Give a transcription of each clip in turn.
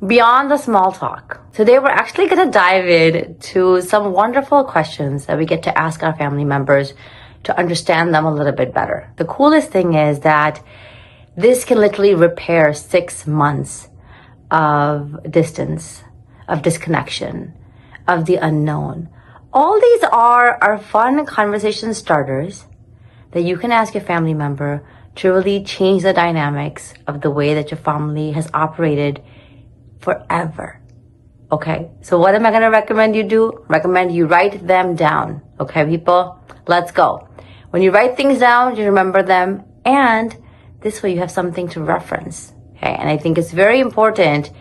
Beyond the small talk. Today we're actually going to dive into some wonderful questions that we get to ask our family members to understand them a little bit better. The coolest thing is that this can literally repair 6 months of distance, of disconnection, of the unknown. All these are fun conversation starters that you can ask your family member to really change the dynamics of the way that your family has operated forever. Okay, so what am I going to recommend you do? Recommend you write them down. Okay, people, let's go. When you write things down, you remember them, and this way you have something to reference. Okay, and I think it's very important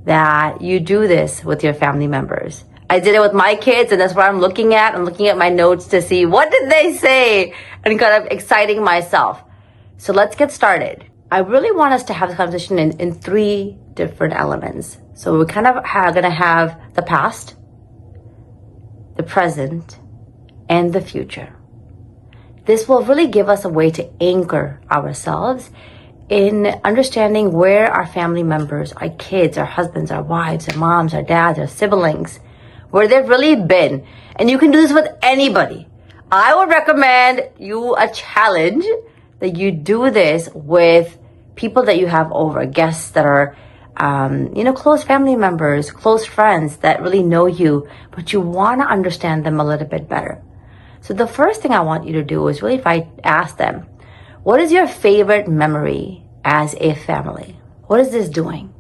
that you do this with your family members. I did it with my kids, and that's what I'm looking at. I'm looking at my notes to see what did they say and kind of exciting myself. So let's get started. I really want us to have this conversation in 3 different elements. So we're kind of going to have the past, the present, and the future. This will really give us a way to anchor ourselves in understanding where our family members, our kids, our husbands, our wives, our moms, our dads, our siblings, where they've really been. And you can do this with anybody. I would recommend you a challenge that you do this with people that you have over, guests that are, close family members, close friends that really know you, but you want to understand them a little bit better. So the first thing I want you to do is really ask them, what is your favorite memory as a family? What is this doing?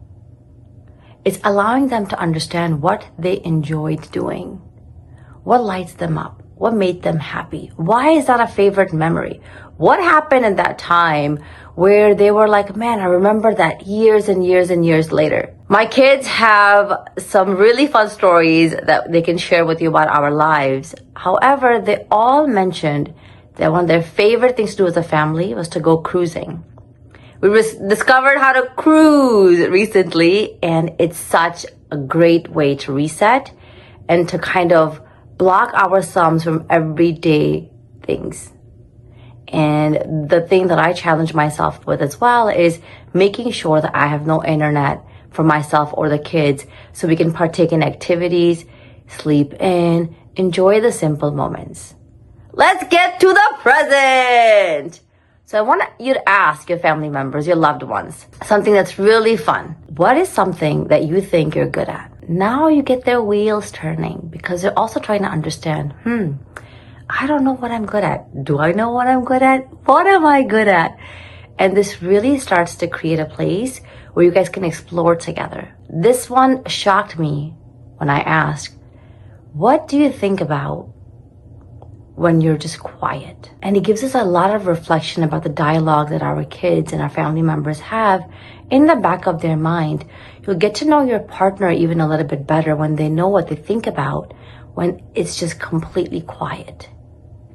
It's allowing them to understand what they enjoyed doing, what lights them up, what made them happy. Why is that a favorite memory? What happened in that time where they were like, man, I remember that years and years and years later. My kids have some really fun stories that they can share with you about our lives. However, they all mentioned that one of their favorite things to do as a family was to go cruising. We discovered how to cruise recently, and it's such a great way to reset and to kind of block our thumbs from everyday things. And the thing that I challenge myself with as well is making sure that I have no internet for myself or the kids so we can partake in activities, sleep in, enjoy the simple moments. Let's get to the present. So I want you to ask your family members, your loved ones, something that's really fun. What is something that you think you're good at? Now you get their wheels turning because they're also trying to understand, I don't know what I'm good at. Do I know what I'm good at? What am I good at? And this really starts to create a place where you guys can explore together. This one shocked me when I asked, what do you think about when you're just quiet? And it gives us a lot of reflection about the dialogue that our kids and our family members have in the back of their mind. You'll get to know your partner even a little bit better when they know what they think about when it's just completely quiet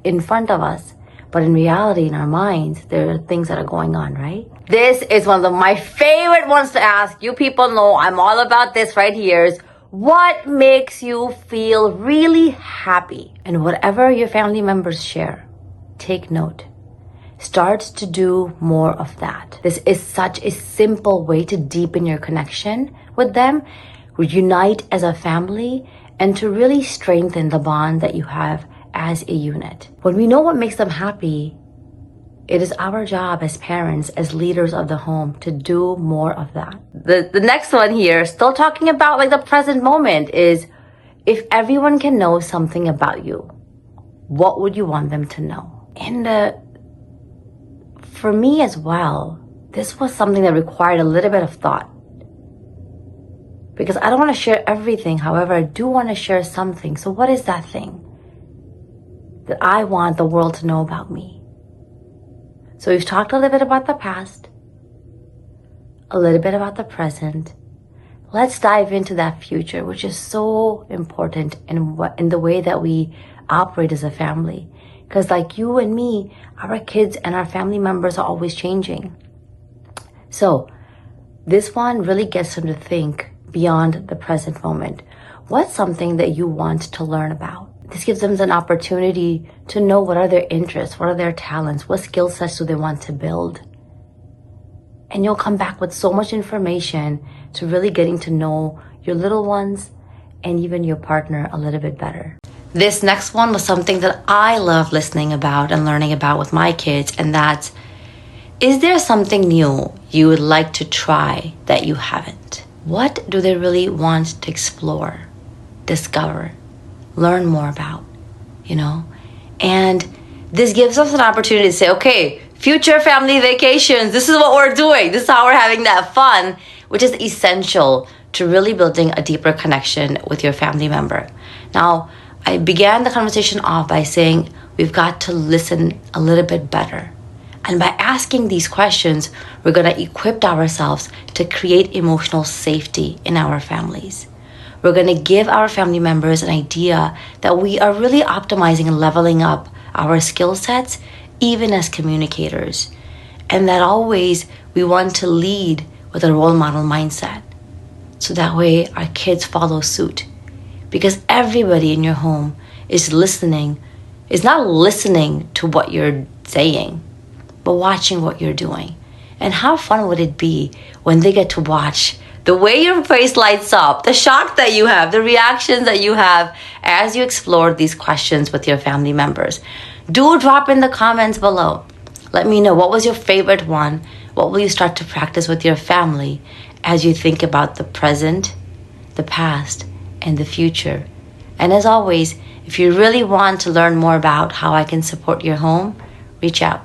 in front of us. But in reality, in our minds, there are things that are going on, right? This is one of my favorite ones to ask. You people know I'm all about this right here. Is what makes you feel really happy? And whatever your family members share, take note. Start to do more of that. This is such a simple way to deepen your connection with them, reunite as a family, and to really strengthen the bond that you have as a unit. When we know what makes them happy, it is our job as parents, as leaders of the home, to do more of that. The next one here, still talking about like the present moment, is if everyone can know something about you, what would you want them to know? And for me as well, this was something that required a little bit of thought. Because I don't want to share everything. However, I do want to share something. So what is that thing that I want the world to know about me? So we've talked a little bit about the past, a little bit about the present. Let's dive into that future, which is so important in the way that we operate as a family. Because like you and me, our kids and our family members are always changing. So this one really gets them to think beyond the present moment. What's something that you want to learn about? This gives them an opportunity to know what are their interests, what are their talents, what skill sets do they want to build. And you'll come back with so much information to really getting to know your little ones and even your partner a little bit better. This next one was something that I love listening about and learning about with my kids, and that's, is there something new you would like to try that you haven't? What do they really want to explore, discover, learn more about, And this gives us an opportunity to say, okay, future family vacations, this is what we're doing. This is how we're having that fun, which is essential to really building a deeper connection with your family member. Now, I began the conversation off by saying we've got to listen a little bit better. And by asking these questions, we're going to equip ourselves to create emotional safety in our families. We're going to give our family members an idea that we are really optimizing and leveling up our skill sets, even as communicators. And that always we want to lead with a role model mindset. So that way our kids follow suit. Because everybody in your home is not listening to what you're saying, but watching what you're doing. And how fun would it be when they get to watch the way your face lights up, the shock that you have, the reactions that you have as you explore these questions with your family members. Do drop in the comments below. Let me know, what was your favorite one? What will you start to practice with your family as you think about the present, the past, and the future? And as always, if you really want to learn more about how I can support your home, reach out.